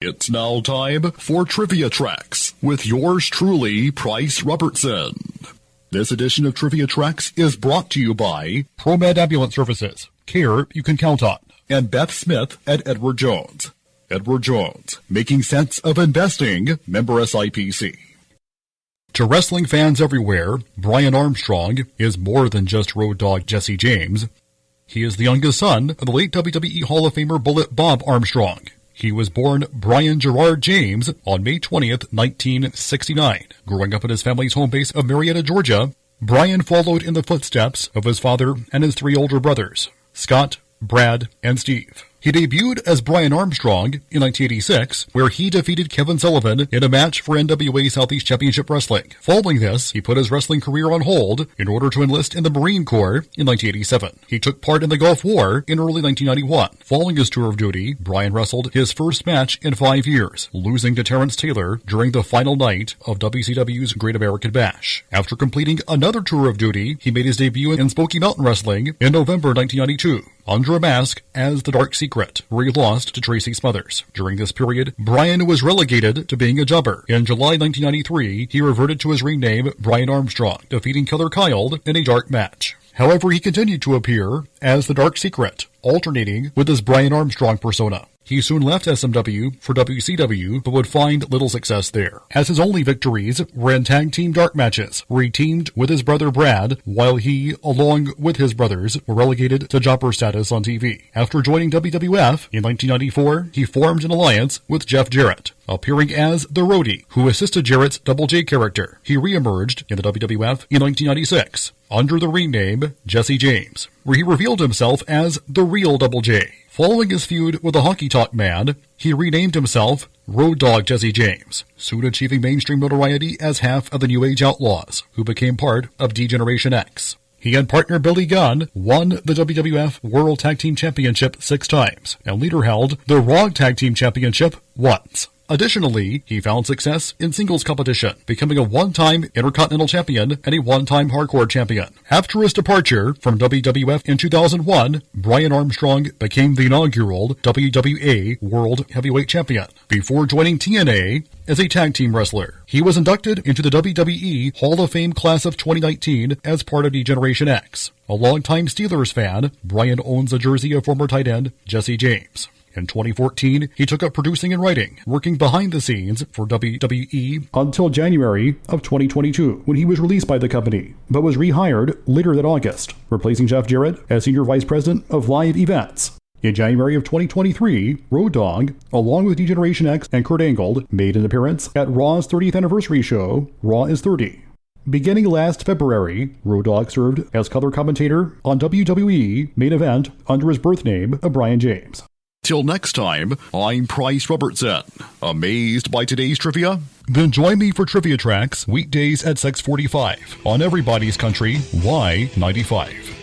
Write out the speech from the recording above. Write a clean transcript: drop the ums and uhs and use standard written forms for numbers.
It's now time for Trivia Tracks with yours truly, Price Robertson. This edition of Trivia Tracks is brought to you by ProMed Ambulance Services, care you can count on, and Beth Smith at Edward Jones. Edward Jones, making sense of investing, member SIPC. To wrestling fans everywhere, Brian Armstrong is more than just Road Dogg Jesse James. He is the youngest son of the late WWE Hall of Famer Bullet Bob Armstrong. He was born Brian Gerard James on May 20th, 1969. Growing up at his family's home base of Marietta, Georgia, Brian followed in the footsteps of his father and his three older brothers, Scott, Brad, and Steve. He debuted as Brian Armstrong in 1986, where he defeated Kevin Sullivan in a match for NWA Southeast Championship Wrestling. Following this, he put his wrestling career on hold in order to enlist in the Marine Corps in 1987. He took part in the Gulf War in early 1991. Following his tour of duty, Brian wrestled his first match in 5 years, losing to Terrence Taylor during the final night of WCW's Great American Bash. After completing another tour of duty, he made his debut in Smoky Mountain Wrestling in November 1992. Under a mask as the Dark Secret, where he lost to Tracy Smothers. During this period, Brian was relegated to being a jobber. In July 1993, he reverted to his ring name, Brian Armstrong, defeating Killer Kyle in a dark match. However, he continued to appear as the Dark Secret, alternating with his Brian Armstrong persona. He soon left SMW for WCW, but would find little success there, as his only victories were in tag team dark matches, where he teamed with his brother Brad, while he, along with his brothers, were relegated to jobber status on TV. After joining WWF in 1994, he formed an alliance with Jeff Jarrett, appearing as the Roadie, who assisted Jarrett's Double J character. He reemerged in the WWF in 1996, under the ring name Jesse James, where he revealed himself as the real Double J. Following his feud with the Honky Tonk Man, he renamed himself Road Dogg Jesse James, soon achieving mainstream notoriety as half of the New Age Outlaws, who became part of D-Generation X. He and partner Billy Gunn won the WWF World Tag Team Championship 6 times, and later held the Raw Tag Team Championship once. Additionally, he found success in singles competition, becoming a one-time Intercontinental Champion and a one-time Hardcore Champion. After his departure from WWF in 2001, Brian Armstrong became the inaugural WWA World Heavyweight Champion, before joining TNA as a tag team wrestler. He was inducted into the WWE Hall of Fame class of 2019 as part of D-Generation X. A longtime Steelers fan, Brian owns a jersey of former tight end Jesse James. In 2014, he took up producing and writing, working behind the scenes for WWE until January of 2022, when he was released by the company, but was rehired later that August, replacing Jeff Jarrett as Senior Vice President of Live Events. In January of 2023, Road Dogg, along with D-Generation X and Kurt Angle, made an appearance at Raw's 30th anniversary show, Raw is 30. Beginning last February, Road Dogg served as color commentator on WWE Main Event under his birth name of Brian James. Till next time, I'm Price Robertson. Amazed by today's trivia? Then join me for Trivia Tracks weekdays at 6:45 on Everybody's Country Y95.